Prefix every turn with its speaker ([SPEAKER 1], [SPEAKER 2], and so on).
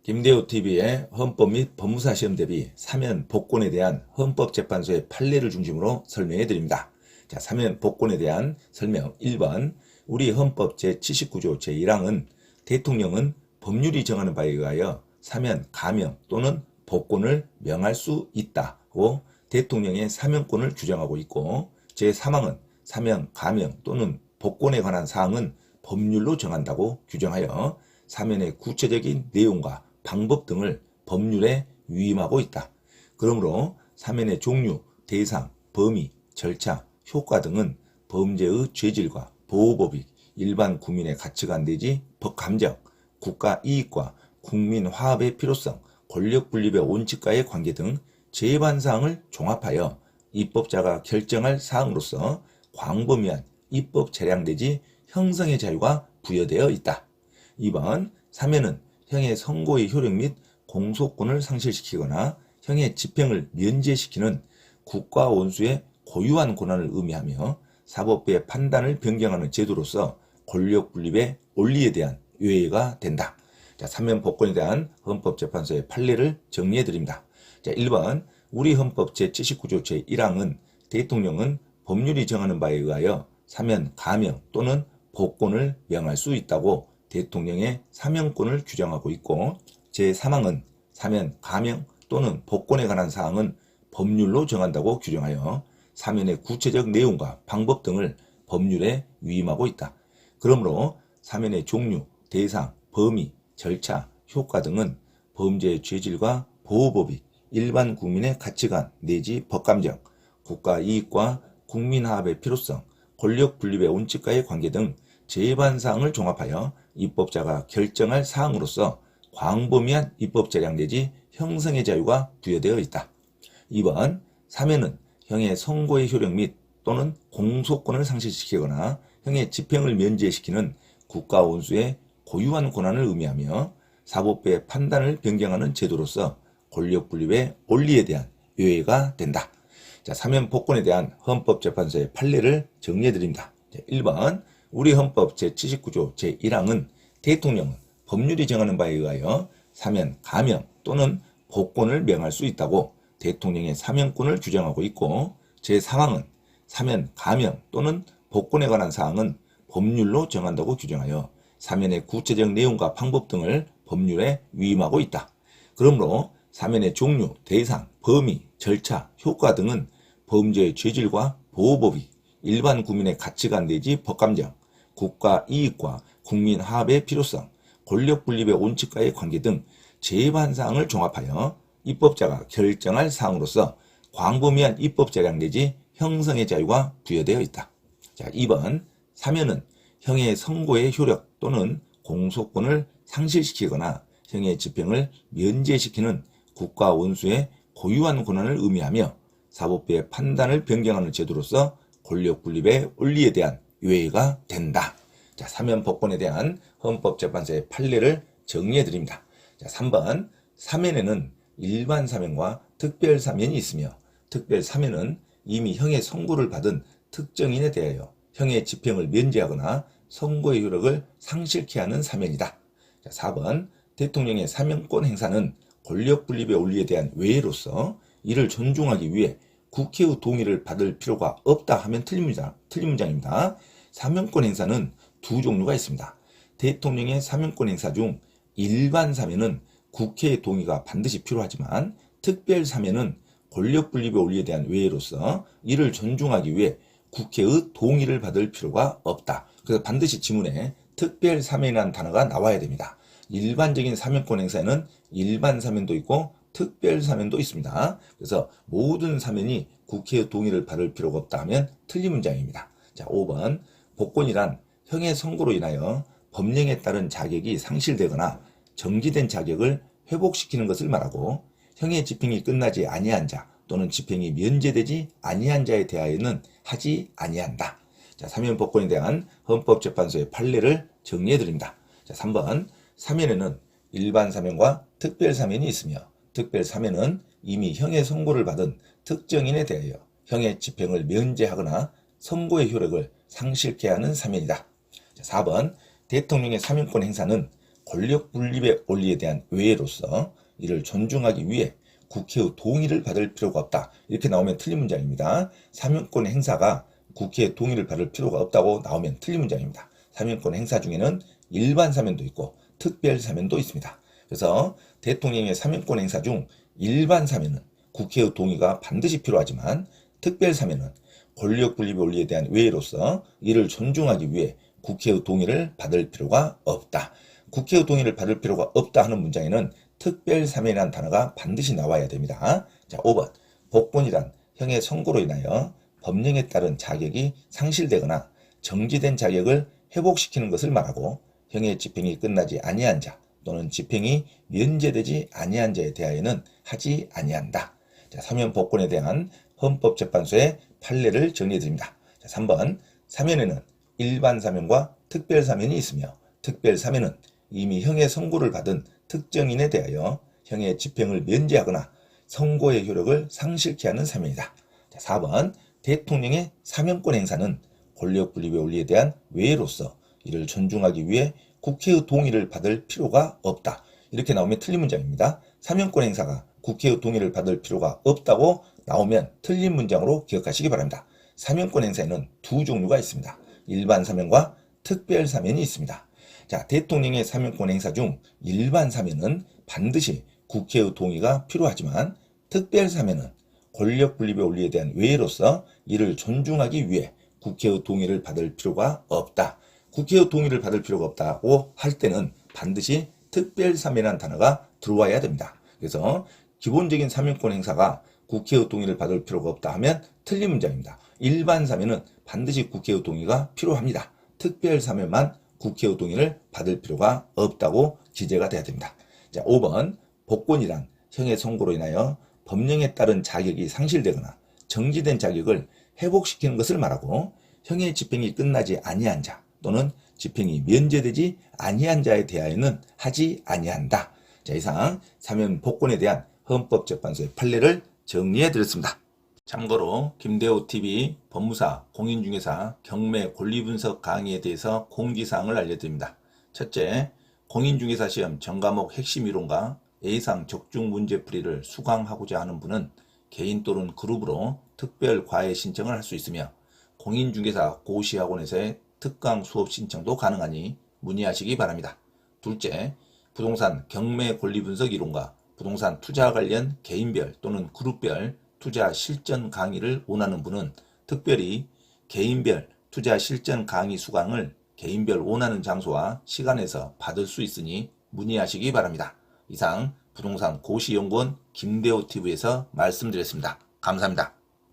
[SPEAKER 1] 김대호TV의 헌법 및 법무사 시험 대비 사면 복권에 대한 헌법재판소의 판례를 중심으로 설명해 드립니다. 자, 사면 복권에 대한 설명 1번. 우리 헌법 제79조 제1항은 대통령은 법률이 정하는 바에 의하여 사면, 감형 또는 복권을 명할 수 있다고 대통령의 사면권을 규정하고 있고, 제3항은 사면, 감형 또는 복권에 관한 사항은 법률로 정한다고 규정하여 사면의 구체적인 내용과 방법 등을 법률에 위임하고 있다. 그러므로 사면의 종류, 대상, 범위, 절차, 효과 등은 범죄의 죄질과 보호법익, 일반 국민의 가치관 내지 법감정, 국가 이익과 국민 화합의 필요성, 권력 분립의 원칙과의 관계 등 재반사항을 종합하여 입법자가 결정할 사항으로서 광범위한 입법 재량 내지 형성의 자유가 부여되어 있다. 2번. 사면은 형의 선고의 효력 및 공소권을 상실시키거나 형의 집행을 면제시키는 국가 원수의 고유한 권한을 의미하며 사법부의 판단을 변경하는 제도로서 권력 분립의 원리에 대한 유예가 된다. 자, 사면 복권에 대한 헌법재판소의 판례를 정리해 드립니다. 자, 1번. 우리 헌법 제79조 제1항은 대통령은 법률이 정하는 바에 의하여 사면, 감형 또는 복권을 명할 수 있다고 대통령의 사면권을 규정하고 있고, 제3항은 사면, 감형 또는 복권에 관한 사항은 법률로 정한다고 규정하여 사면의 구체적 내용과 방법 등을 법률에 위임하고 있다. 그러므로 사면의 종류, 대상, 범위, 절차, 효과 등은 범죄의 죄질과 보호법익, 일반 국민의 가치관 내지 법감정, 국가 이익과 국민 화합의 필요성, 권력 분립의 원칙과의 관계 등 재반사항을 종합하여 입법자가 결정할 사항으로서 광범위한 입법 재량 내지 형성의 자유가 부여되어 있다. 2번. 사면은 형의 선고의 효력 및 또는 공소권을 상실시키거나 형의 집행을 면제시키는 국가 원수의 고유한 권한을 의미하며 사법부의 판단을 변경하는 제도로서 권력 분립의 원리에 대한 유예가 된다. 자, 사면 복권에 대한 헌법재판소의 판례를 정리해 드립니다. 1번. 우리 헌법 제79조 제1항은 대통령은 법률이 정하는 바에 의하여 사면, 감형 또는 복권을 명할 수 있다고 대통령의 사면권을 규정하고 있고, 제3항은 사면, 감형 또는 복권에 관한 사항은 법률로 정한다고 규정하여 사면의 구체적 내용과 방법 등을 법률에 위임하고 있다. 그러므로 사면의 종류, 대상, 범위, 절차, 효과 등은 범죄의 죄질과 보호법이 일반 국민의 가치관 내지 법감정, 국가 이익과 국민 화합의 필요성, 권력 분립의 원칙과의 관계 등 재반사항을 종합하여 입법자가 결정할 사항으로서 광범위한 입법 재량 내지 형성의 자유가 부여되어 있다. 자, 2번. 사면은 형의 선고의 효력 또는 공소권을 상실시키거나 형의 집행을 면제시키는 국가 원수의 고유한 권한을 의미하며 사법부의 판단을 변경하는 제도로서 권력 분립의 원리에 대한 유예가 된다. 자, 사면 복권에 대한 헌법재판소의 판례를 정리해 드립니다. 자, 3번. 사면에는 일반 사면과 특별 사면이 있으며, 특별 사면은 이미 형의 선고를 받은 특정인에 대하여 형의 집행을 면제하거나 선고의 효력을 상실케 하는 사면이다. 자, 4번. 대통령의 사면권 행사는 권력 분립의 원리에 대한 외로서 이를 존중하기 위해 국회의 동의를 받을 필요가 없다 하면 틀린 문장입니다. 사면권 행사는 두 종류가 있습니다. 대통령의 사면권 행사 중 일반 사면은 국회의 동의가 반드시 필요하지만, 특별 사면은 권력 분립의 원리에 대한 외로서 이를 존중하기 위해 국회의 동의를 받을 필요가 없다. 그래서 반드시 지문에 특별 사면이라는 단어가 나와야 됩니다. 일반적인 사면권 행사에는 일반 사면도 있고 특별 사면도 있습니다. 그래서 모든 사면이 국회의 동의를 받을 필요가 없다 하면 틀린 문장입니다. 자, 5번. 복권이란 형의 선고로 인하여 법령에 따른 자격이 상실되거나 정지된 자격을 회복시키는 것을 말하고, 형의 집행이 끝나지 아니한 자 또는 집행이 면제되지 아니한 자에 대하여는 하지 아니한다. 자, 사면 복권에 대한 헌법재판소의 판례를 정리해 드립니다. 자, 3번. 사면에는 일반 사면과 특별 사면이 있으며, 특별 사면은 이미 형의 선고를 받은 특정인에 대하여 형의 집행을 면제하거나 선고의 효력을 상실케 하는 사면이다. 4번. 대통령의 사면권 행사는 권력 분립의 원리에 대한 외로서 이를 존중하기 위해 국회의 동의를 받을 필요가 없다. 이렇게 나오면 틀린 문장입니다. 사면권 행사가 국회의 동의를 받을 필요가 없다고 나오면 틀린 문장입니다. 사면권 행사 중에는 일반 사면도 있고 특별 사면도 있습니다. 그래서 대통령의 사면권 행사 중 일반 사면은 국회의 동의가 반드시 필요하지만 특별 사면은 권력 분립의 원리에 대한 외로서 이를 존중하기 위해 국회의 동의를 받을 필요가 없다. 국회의 동의를 받을 필요가 없다 하는 문장에는 특별 사면이라는 단어가 반드시 나와야 됩니다. 자, 5번. 복권이란 형의 선고로 인하여 법령에 따른 자격이 상실되거나 정지된 자격을 회복시키는 것을 말하고 형의 집행이 끝나지 아니한 자 또는 집행이 면제되지 아니한 자에 대하여는 하지 아니한다. 자, 사면 복권에 대한 헌법재판소의 판례를 정리해 드립니다. 자, 3번. 사면에는 일반 사면과 특별 사면이 있으며 특별 사면은 이미 형의 선고를 받은 특정인에 대하여 형의 집행을 면제하거나 선고의 효력을 상실케 하는 사면이다. 자, 4번. 대통령의 사면권 행사는 권력 분립의 원리에 대한 외로서 이를 존중하기 위해 국회의 동의를 받을 필요가 없다. 이렇게 나오면 틀린 문장입니다. 사면권 행사가 국회의 동의를 받을 필요가 없다고 나오면 틀린 문장으로 기억하시기 바랍니다. 사면권 행사에는 두 종류가 있습니다. 일반 사면과 특별 사면이 있습니다. 자, 대통령의 사면권 행사 중 일반 사면은 반드시 국회의 동의가 필요하지만 특별 사면은 권력 분립의 원리에 대한 외로서 이를 존중하기 위해 국회의 동의를 받을 필요가 없다. 국회의 동의를 받을 필요가 없다고 할 때는 반드시 특별 사면이라는 단어가 들어와야 됩니다. 그래서 기본적인 사면권 행사가 국회의 동의를 받을 필요가 없다 하면 틀린 문장입니다. 일반 사면은 반드시 국회의 동의가 필요합니다. 특별 사면만 국회의 동의를 받을 필요가 없다고 기재가 돼야 됩니다. 자, 5번. 복권이란 형의 선고로 인하여 법령에 따른 자격이 상실되거나 정지된 자격을 회복시키는 것을 말하고 형의 집행이 끝나지 아니한 자 또는 집행이 면제되지 아니한 자에 대하여는 하지 아니한다. 자, 이상 사면 복권에 대한 헌법재판소의 판례를 정리해 드렸습니다. 참고로 김대호TV 법무사 공인중개사 경매 권리분석 강의에 대해서 공지사항을 알려드립니다. 첫째, 공인중개사 시험 전과목 핵심 이론과 A상 적중 문제풀이를 수강하고자 하는 분은 개인 또는 그룹으로 특별 과외 신청을 할 수 있으며 공인중개사 고시학원에서의 특강 수업 신청도 가능하니 문의하시기 바랍니다. 둘째, 부동산 경매 권리 분석 이론과 부동산 투자 관련 개인별 또는 그룹별 투자 실전 강의를 원하는 분은 특별히 개인별 투자 실전 강의 수강을 개인별 원하는 장소와 시간에서 받을 수 있으니 문의하시기 바랍니다. 이상 부동산 고시연구원 김대호TV에서 말씀드렸습니다. 감사합니다.